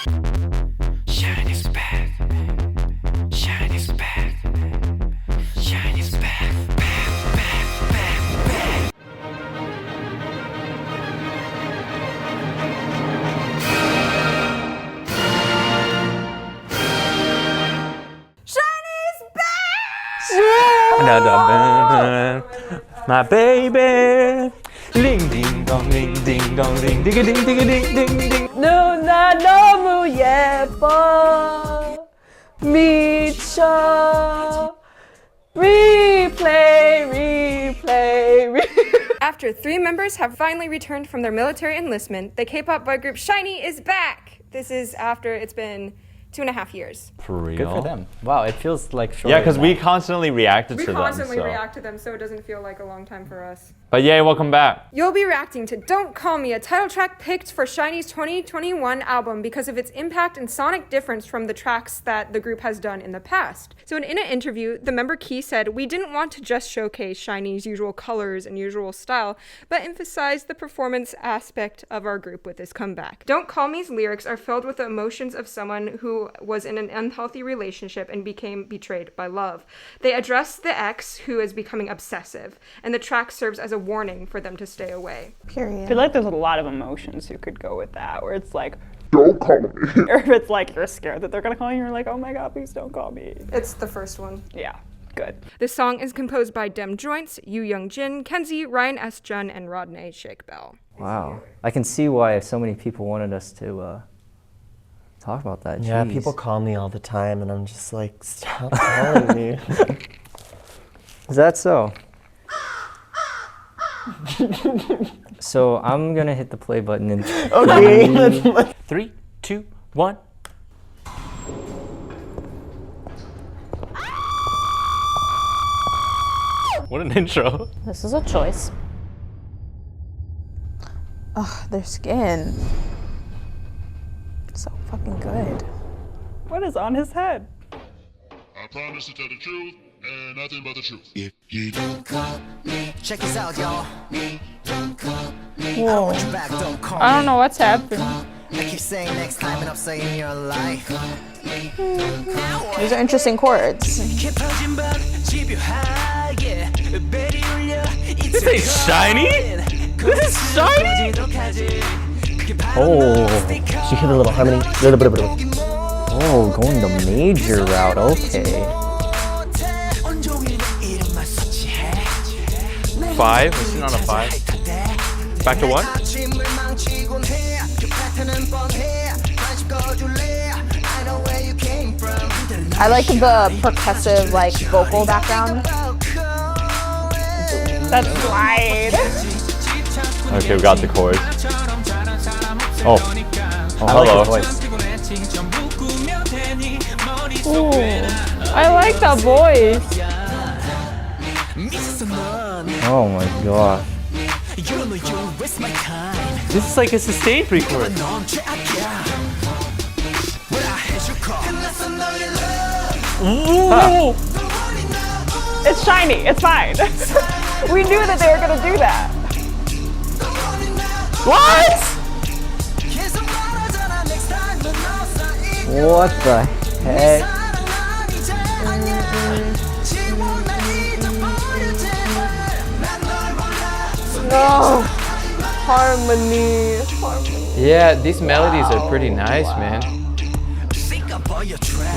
SHINee's back. SHINee's back. SHINee's back. Back. SHINee's back! My baby. Ding ding dong ding ding dong ding ding ding ding ding ding ding. 누나 너무 예뻐 미쳐 replay. After 3 members have finally returned from their military enlistment, the K-pop boy group SHINee is back. This is after it's been 2.5 years. For real? Good for them. Wow, it feels like short. Yeah, because we constantly reacted We to them. constantly react to them, so it doesn't feel like a long time for us. But yay, welcome back. You'll be reacting to Don't Call Me, a title track picked for SHINee's 2021 album because of its impact and sonic difference from the tracks that the group has done in the past. So in an interview, the member Key said, "We didn't want to just showcase SHINee's usual colors and usual style, but emphasize the performance aspect of our group with this comeback. Don't Call Me's lyrics are filled with the emotions of someone who was in an unhealthy relationship and became betrayed by love. They address the ex who is becoming obsessive, and the track serves as a warning for them to stay away." Period. I feel like there's a lot of emotions you could go with that, where it's like, Don't call me. or if it's like you're scared that they're gonna call you, you're like, oh my god, please don't call me. It's the first one. Yeah, good. This song is composed by Dem Joints, Yu Young Jin, Kenzie, Ryan S. Jun, and Rodney Shake Bell. Wow. I can see why so many people wanted us to talk about that. Yeah, Jeez. people call me all the time, and I'm just like, stop calling me. Is that so? So I'm gonna hit the play button and Okay. 3, 2, 1. What an intro. This is a choice. Ugh, their skin. So fucking good. What is on his head? I promise to tell the truth and nothing but the truth. If you don't call me, Check this out, y'all. don't call me. Whoa. Back, don't call I don't me. know what's happening. I keep saying next time and I'm saying your life. These are interesting chords. This ain't SHINee? This is SHINee? Oh, she hit a little harmony. oh, going the major route. Okay. 5? We're sitting on a 5. Back to 1? I like the percussive, like, vocal background. That's wide. Okay, we got the chords. Oh, I like hello. his voice. Ooh, I like that voice. Oh my god. This is like a sustained pre-chorus. Huh. It's SHINee, it's fine. We knew that they were gonna do that. What? What the heck? No! Harmony. Yeah, these melodies are pretty nice, man.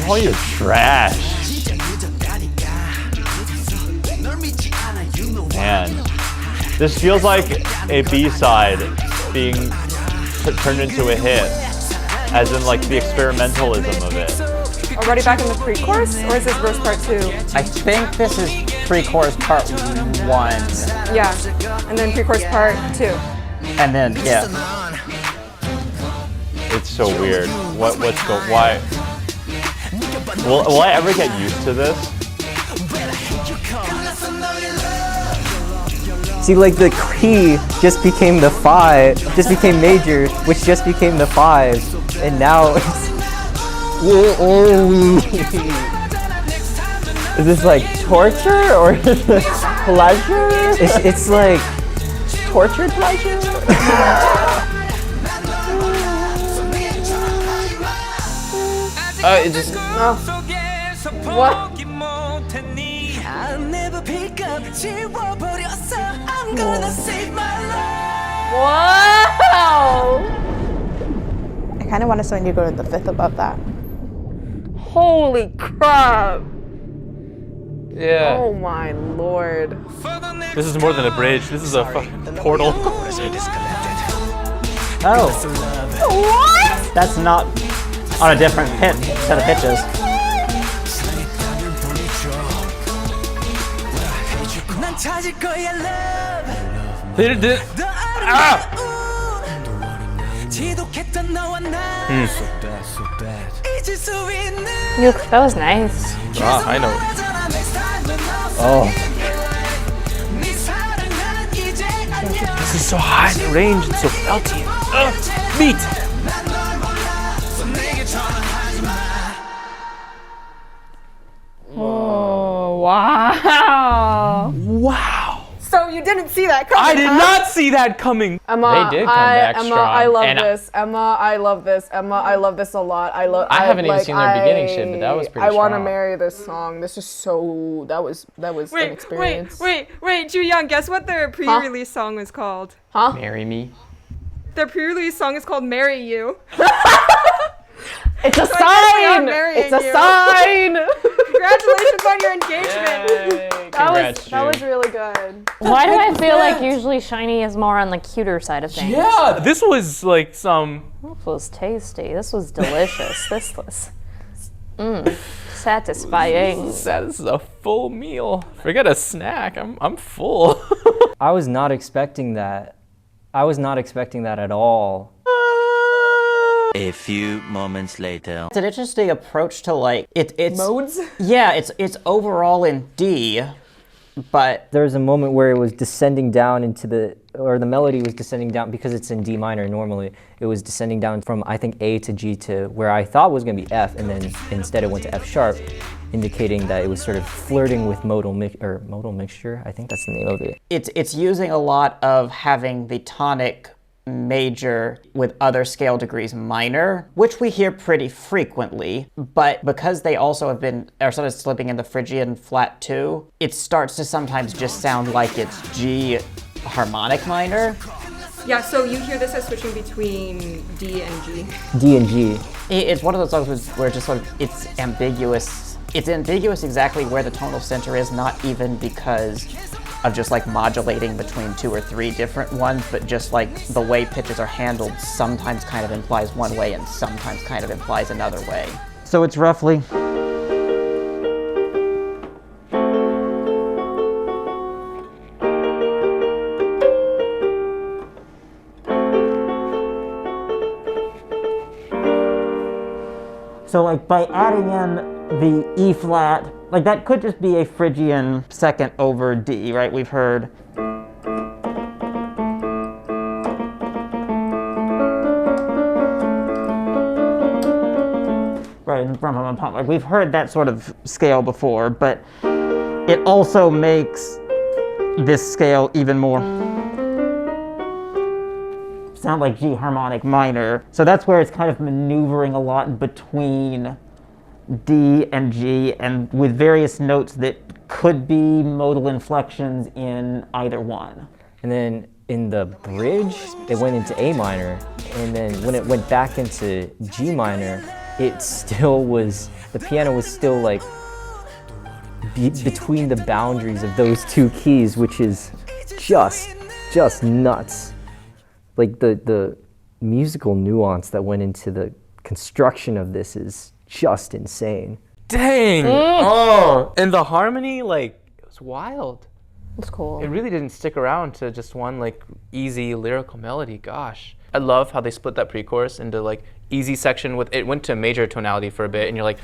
Oh, you're trash. Man, this feels like a B-side being turned into a hit, as in like the experimentalism of it. Already back in the pre-chorus, or is this verse part 2? I think this is pre-chorus part 1. Yeah, and then pre-chorus part 2. And then, yeah. It's so weird. Why? Will I ever get used to this? See, like the key just became the 5, just became major, which just became the 5, and now it's... Is this like torture or pleasure? It's like tortured pleasure? It just. What? Wow! I kind of want to go to the fifth above that. Holy crap! Yeah. Oh my lord. This is more than a bridge. This is a fucking portal. Oh, What? that's not on a different set of pitches. They did. Ah! That was nice. Ah, I know. Oh, This is so high in the range and so felty. Beat. Oh, wow. Wow. So you didn't see that coming, I did huh? not see that coming. Emma, They did come back Emma, strong. I love And this. Emma, I love this. Emma, I love this a lot. I haven't even seen their beginning shit, but that was pretty I want to strong. marry this song. This is so. That was an experience. Wait, Ju-young, guess what their pre-release song was called? Huh? Marry me. Their pre-release song is called "Marry You." It's a So I guess we are sign. marrying It's a you. sign. Congratulations on your engagement. Yay. That was really good. Why do I feel like usually SHINee is more on the cuter side of things? Yeah, this was like some. This was tasty. This was delicious. This was satisfying. That is a full meal. Forget a snack. I'm full. I was not expecting that. I was not expecting that at all. A few moments later. It's an interesting approach to like it's Modes? Yeah, it's overall in D, but There was a moment where it was descending down into the melody was descending down because it's in D minor normally. It was descending down from I think A to G to where I thought was going to be F, and then instead it went to F sharp, indicating that it was sort of flirting with modal mixture. I think that's the name of it. it's using a lot of having the tonic major with other scale degrees minor, which we hear pretty frequently, but because they also are sort of slipping in the Phrygian flat 2, it starts to sometimes just sound like it's G harmonic minor. Yeah, so you hear this as switching between D and G. D and G. It's one of those songs where it's just sort of, it's ambiguous. It's ambiguous exactly where the tonal center is, not even because of just like modulating between 2 or 3 different ones, but just like the way pitches are handled sometimes kind of implies one way and sometimes kind of implies another way. So it's roughly. So like by adding in the E flat, like that could just be a Phrygian second over D, right? We've heard. Right, like we've heard that sort of scale before, but it also makes this scale even more sound like G harmonic minor. So that's where it's kind of maneuvering a lot between D and G, and with various notes that could be modal inflections in either one. And then in the bridge, it went into A minor, and then when it went back into G minor, it still was, the piano was still like between the boundaries of those two keys, which is just nuts. Like the musical nuance that went into the construction of this is just insane. Dang! Oh, and the harmony, like, it was wild. It's cool. It really didn't stick around to just one like easy lyrical melody. Gosh, I love how they split that pre-chorus into like easy section with it went to major tonality for a bit, and you're like,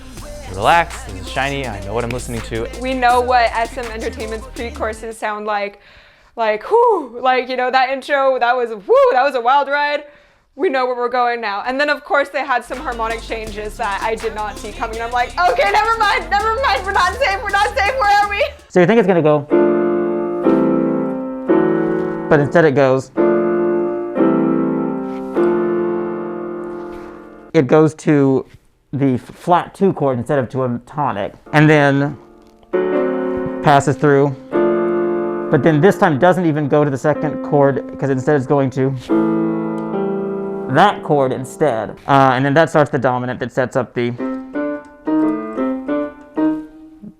relax, this is SHINee. I know what I'm listening to. We know what SM Entertainment's pre-courses sound like whoo, like, you know, that intro, that was a wild ride. We know where we're going now. And then of course they had some harmonic changes that I did not see coming. And I'm like, okay, never mind, we're not safe, where are we? So you think it's gonna go, but instead it goes. It goes to the flat 2 chord instead of to a tonic, and then passes through, but then this time doesn't even go to the second chord because instead it's going to that chord instead, and then that starts the dominant that sets up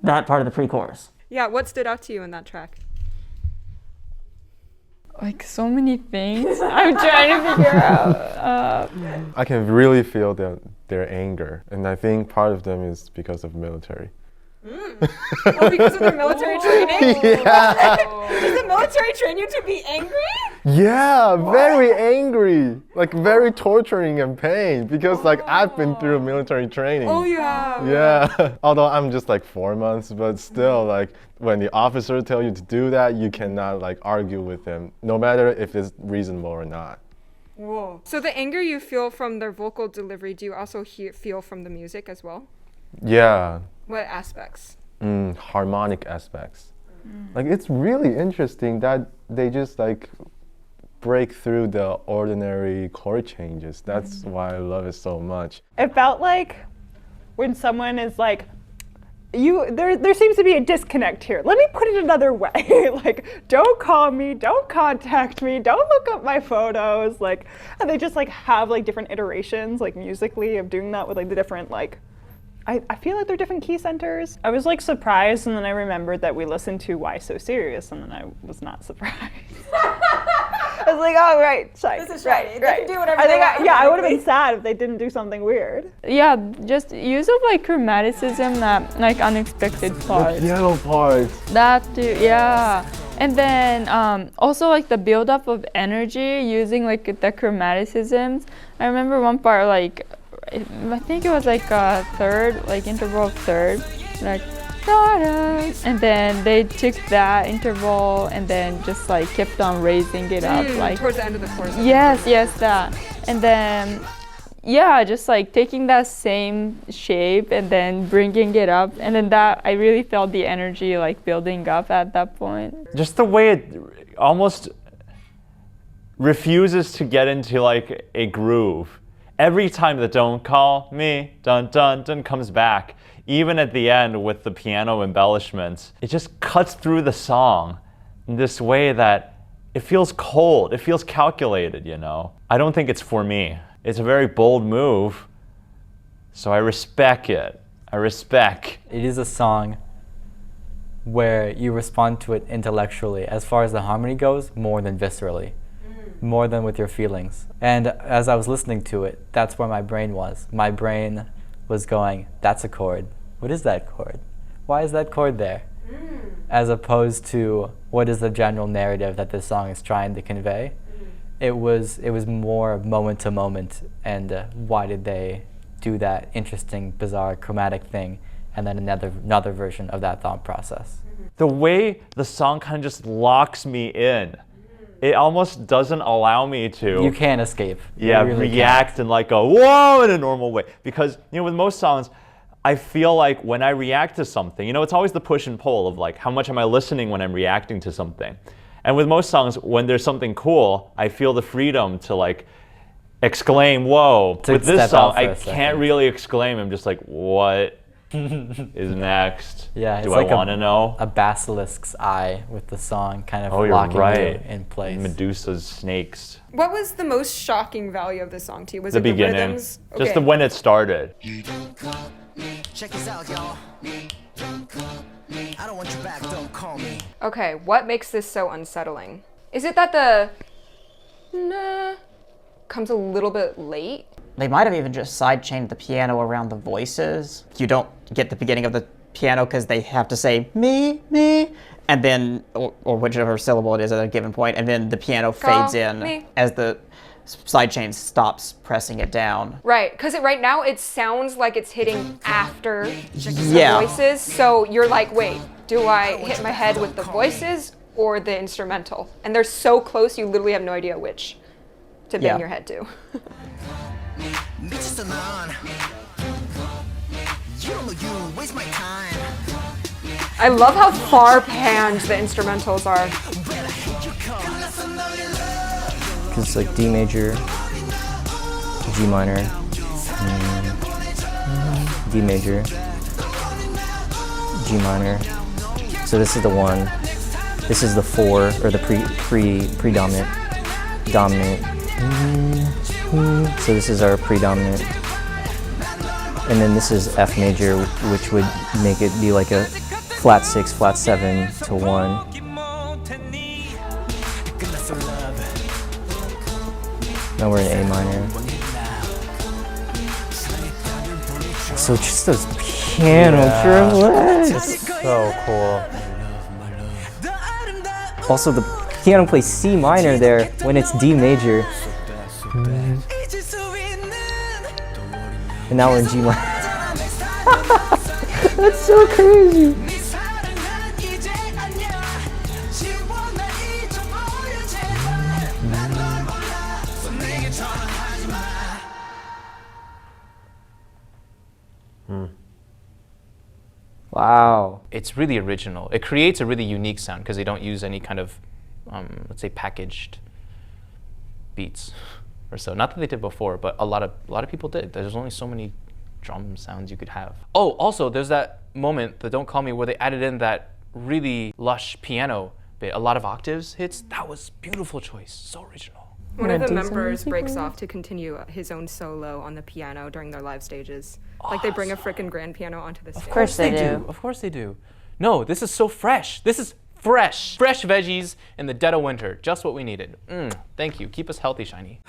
that part of the pre-chorus. Yeah, what stood out to you in that track? Like so many things I'm trying to figure out. I can really feel their anger, and I think part of them is because of military. Oh, because of their military training? Yeah. Does the military train you to be angry? Yeah, very angry, like very torturing and pain, because like I've been through military training. Oh, you have? Yeah, although I'm just like 4 months, but still, like when the officer tell you to do that, you cannot like argue with him, no matter if it's reasonable or not. Whoa. So the anger you feel from their vocal delivery, do you also feel from the music as well? Yeah. What aspects? Harmonic aspects. Like it's really interesting that they just like break through the ordinary chord changes. That's why I love it so much. It felt like when someone is like, there seems to be a disconnect here. Let me put it another way. Like, don't call me, don't contact me, don't look up my photos. Like, and they just like have like different iterations, like musically, of doing that with like the different like, I feel like they're different key centers. I was like surprised, and then I remembered that we listened to Why So Serious, and then I was not surprised. I was like, oh, right, SHINee. This is right, SHINee. right. They can do whatever they want. Yeah, I would have been sad if they didn't do something weird. Yeah, just use of like chromaticism, that like unexpected part. The piano part. That too, yeah. And then also like the buildup of energy using like the chromaticisms. I remember one part like, I think it was like a third, like interval of third, like da-da. And then they took that interval and then just like kept on raising it up, like towards the end of the chorus. Yes, that. And then yeah, just like taking that same shape and then bringing it up, and then that I really felt the energy like building up at that point. Just the way it almost refuses to get into like a groove. Every time the "Don't Call Me," dun dun dun comes back, even at the end with the piano embellishments, it just cuts through the song in this way that it feels cold, it feels calculated, you know? I don't think it's for me. It's a very bold move, so I respect it. It is a song where you respond to it intellectually, as far as the harmony goes, more than viscerally. More than with your feelings. And as I was listening to it, that's where my brain was. My brain was going, that's a chord. What is that chord? Why is that chord there? As opposed to what is the general narrative that this song is trying to convey. It was more moment to moment, and why did they do that interesting, bizarre, chromatic thing, and then another version of that thought process. The way the song kind of just locks me in. It almost doesn't allow me to. You can't escape. Yeah, really react and like go, whoa, in a normal way. Because, you know, with most songs, I feel like when I react to something, you know, it's always the push and pull of like, how much am I listening when I'm reacting to something? And with most songs, when there's something cool, I feel the freedom to like exclaim, whoa. With this song, I can't really exclaim. I'm just like, what is next? Yeah, do I like want to know? A basilisk's eye with the song kind of you're locking right. you in place. Medusa's snakes. What was the most shocking value of the song to you? Was the it beginning. The rhythms? Okay. Just when it started. Check this out, y'all. I don't want you back, don't call me. Okay, what makes this so unsettling? Is it that the nah comes a little bit late? They might have even just sidechained the piano around the voices. You don't get the beginning of the piano because they have to say me, and then, or whichever syllable it is at a given point, and then the piano fades in as the sidechain stops pressing it down. Right, because right now it sounds like it's hitting after the voices, so you're like, wait, do I hit my head with the voices or the instrumental? And they're so close, you literally have no idea which to bang your head to. I love how far panned the instrumentals are. Because it's like D major, G minor, D major, G minor. So this is the 1. This is the 4, or the predominant, dominant. So this is our predominant. And then this is F major, which would make it be like a flat 6, flat 7 to 1. Now we're in A minor. So just those piano triplets. It's so cool. Also, the piano plays C minor there when it's D major. And now we're in G minor. That's so crazy. Wow. It's really original. It creates a really unique sound because they don't use any kind of, let's say, packaged beats or so. Not that they did before, but a lot of people did. There's only so many drum sounds you could have. Oh, also, there's that moment, the Don't Call Me, where they added in that really lush piano bit. A lot of octaves hits. That was beautiful choice. So original. One of the members breaks off to continue his own solo on the piano during their live stages. Like they bring a frickin' grand piano onto the stage. Of course they do. Of course they do. No, this is so fresh. This is fresh. Fresh veggies in the dead of winter. Just what we needed. Thank you. Keep us healthy, SHINee.